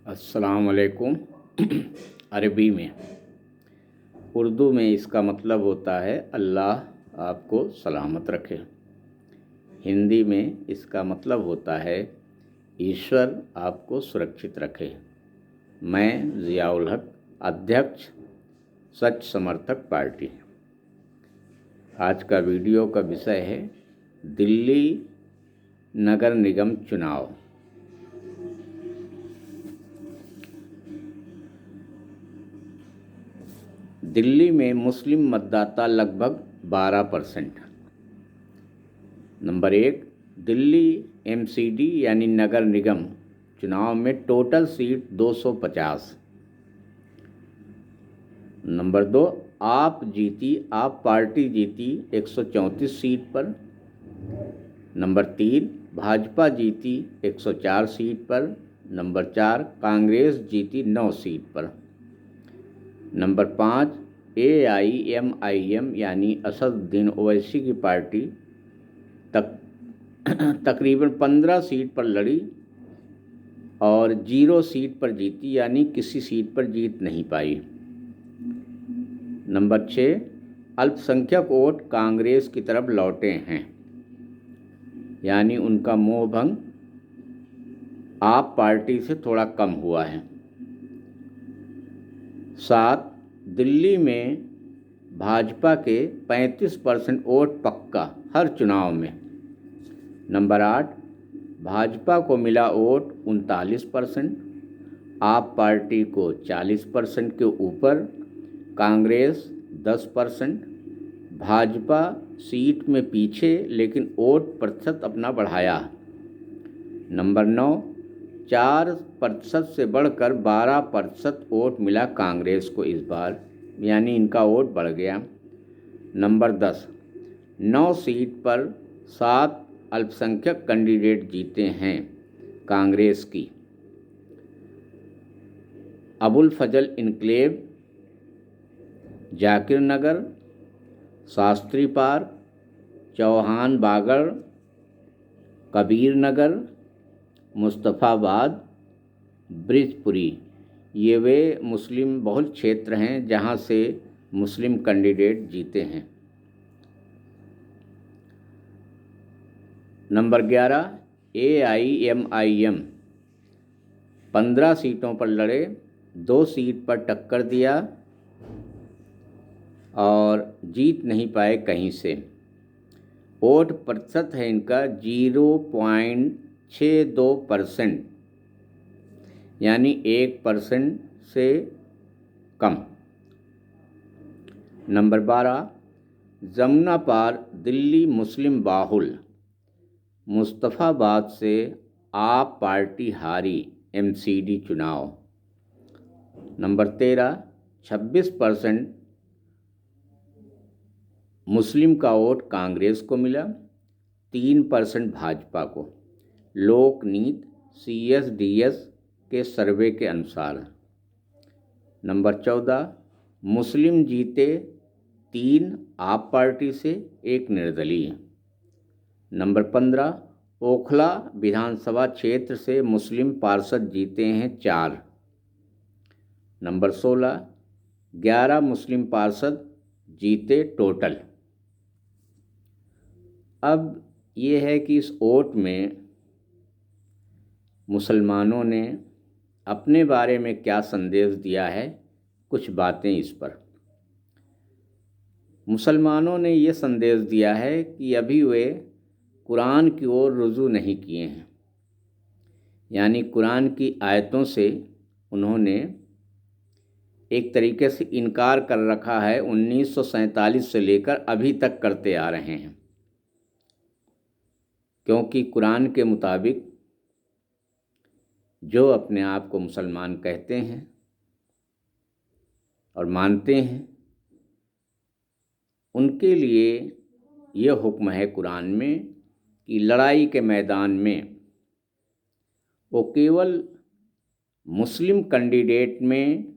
अस्सलाम वालेकुम। अरबी में, उर्दू में इसका मतलब होता है अल्लाह आपको सलामत रखे। हिंदी में इसका मतलब होता है ईश्वर आपको सुरक्षित रखे। मैं ज़ियाउल हक, अध्यक्ष सच समर्थक पार्टी। आज का वीडियो का विषय है दिल्ली नगर निगम चुनाव। दिल्ली में मुस्लिम मतदाता लगभग 12%। नंबर 1, दिल्ली एमसीडी यानी नगर निगम चुनाव में टोटल सीट 250। नंबर 2, आप पार्टी जीती 134 सीट पर। नंबर 3, भाजपा जीती 104 सीट पर। नंबर 4, कांग्रेस जीती 9 सीट पर। नंबर 5, AIMIM यानी असदुद्दीन ओवैसी की पार्टी तकरीबन 15 सीट पर लड़ी और 0 सीट पर जीती, यानी किसी सीट पर जीत नहीं पाई। नंबर 6, अल्पसंख्यक वोट कांग्रेस की तरफ लौटे हैं, यानी उनका मोह भंग आप पार्टी से थोड़ा कम हुआ है। 7, दिल्ली में भाजपा के 35% वोट पक्का हर चुनाव में। नंबर 8, भाजपा को मिला वोट 39%, आप पार्टी को 40% के ऊपर, कांग्रेस 10%। भाजपा सीट में पीछे लेकिन वोट प्रतिशत अपना बढ़ाया। नंबर 9, 4% से बढ़कर 12% वोट मिला कांग्रेस को इस बार, यानी इनका वोट बढ़ गया। नंबर 10, 9 सीट पर 7 अल्पसंख्यक कैंडिडेट जीते हैं कांग्रेस की। अबुल फजल इनक्लेव, जाकिर नगर, शास्त्री पार्क, चौहान बागड़, कबीर नगर, मुस्तफ़ाबाद, ब्रिजपुरी, ये वे मुस्लिम बहुल क्षेत्र हैं जहां से मुस्लिम कैंडिडेट जीते हैं। नंबर 11, AIMIM 15 सीटों पर लड़े, 2 सीट पर टक्कर दिया और जीत नहीं पाए कहीं से। वोट प्रतिशत है इनका 0.62%, यानी 1% से कम। नंबर 12, जमुना पार दिल्ली मुस्लिम बाहुल, मुस्तफ़ाबाद से आप पार्टी हारी MCD चुनाव। नंबर 13, 26% मुस्लिम का वोट कांग्रेस को मिला, 3% भाजपा को, लोकनीत CSDS के सर्वे के अनुसार। नंबर 14, मुस्लिम जीते 3 आप पार्टी से, 1 निर्दलीय। नंबर 15, ओखला विधानसभा क्षेत्र से मुस्लिम पार्षद जीते हैं 4। नंबर 16, 11 मुस्लिम पार्षद जीते टोटल। अब ये है कि इस वोट में मुसलमानों ने अपने बारे में क्या संदेश दिया है, कुछ बातें इस पर। मुसलमानों ने ये संदेश दिया है कि अभी वे कुरान की ओर रुजू नहीं किए हैं, यानी कुरान की आयतों से उन्होंने एक तरीके से इनकार कर रखा है। 1947 से लेकर अभी तक करते आ रहे हैं, क्योंकि कुरान के मुताबिक जो अपने आप को मुसलमान कहते हैं और मानते हैं, उनके लिए ये हुक्म है कुरान में कि लड़ाई के मैदान में वो केवल मुस्लिम कैंडिडेट में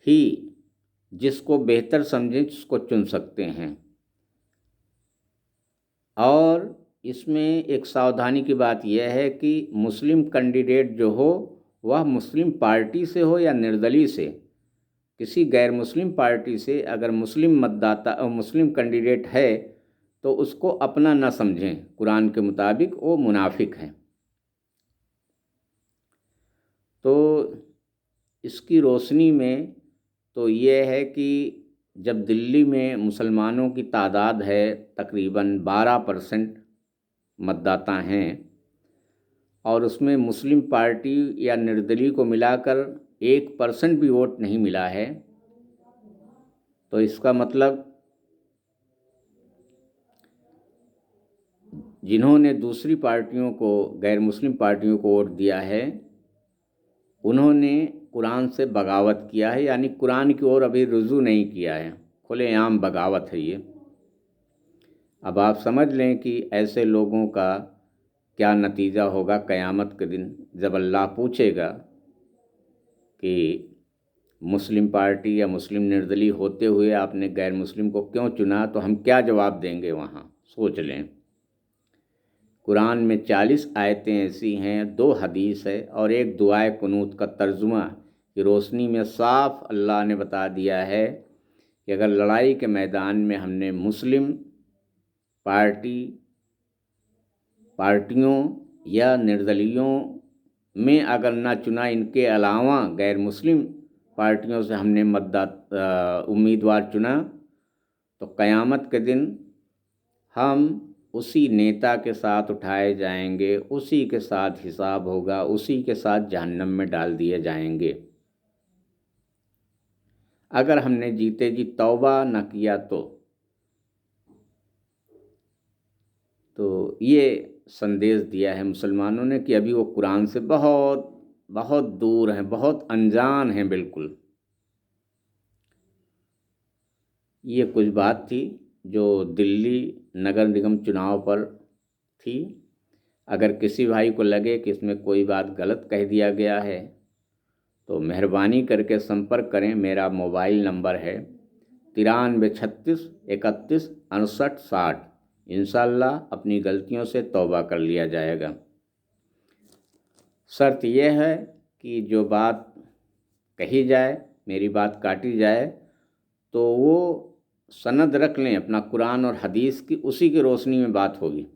ही जिसको बेहतर समझें उसको चुन सकते हैं। और इसमें एक सावधानी की बात यह है कि मुस्लिम कैंडिडेट जो हो वह मुस्लिम पार्टी से हो या निर्दलीय से, किसी गैर मुस्लिम पार्टी से अगर मुस्लिम मतदाता मुस्लिम कैंडिडेट है तो उसको अपना न समझें, कुरान के मुताबिक वो मुनाफिक हैं। तो इसकी रोशनी में तो ये है कि जब दिल्ली में मुसलमानों की तादाद है तकरीबन 12% मतदाता हैं और उसमें मुस्लिम पार्टी या निर्दलीय को मिलाकर 1% भी वोट नहीं मिला है, तो इसका मतलब जिन्होंने दूसरी पार्टियों को, गैर मुस्लिम पार्टियों को वोट दिया है, उन्होंने कुरान से बगावत किया है, यानी कुरान की ओर अभी रुजू नहीं किया है। खुलेआम बगावत है ये। अब आप समझ लें कि ऐसे लोगों का क्या नतीजा होगा क़यामत के दिन, जब अल्लाह पूछेगा कि मुस्लिम पार्टी या मुस्लिम निर्दलीय होते हुए आपने गैर मुस्लिम को क्यों चुना, तो हम क्या जवाब देंगे वहाँ, सोच लें। कुरान में 40 आयतें ऐसी हैं, 2 हदीस है और एक दुआए कुनूत का तर्जुमा की रोशनी में साफ अल्लाह ने बता दिया है कि अगर लड़ाई के मैदान में हमने मुस्लिम पार्टियों या निर्दलियों में अगर ना चुना, इनके अलावा गैर मुस्लिम पार्टियों से हमने उम्मीदवार चुना, तो क़यामत के दिन हम उसी नेता के साथ उठाए जाएंगे, उसी के साथ हिसाब होगा, उसी के साथ जहन्नम में डाल दिए जाएंगे। अगर हमने जीते जी तौबा न किया तो ये संदेश दिया है मुसलमानों ने कि अभी वो कुरान से बहुत बहुत दूर हैं, बहुत अनजान हैं बिल्कुल। ये कुछ बात थी जो दिल्ली नगर निगम चुनाव पर थी। अगर किसी भाई को लगे कि इसमें कोई बात गलत कह दिया गया है तो मेहरबानी करके संपर्क करें। मेरा मोबाइल नंबर है 93 36 31 68 60। इंशाअल्लाह अपनी गलतियों से तौबा कर लिया जाएगा। शर्त यह है कि जो बात कही जाए, मेरी बात काटी जाए, तो वो सनद रख लें अपना कुरान और हदीस की, उसी की रोशनी में बात होगी।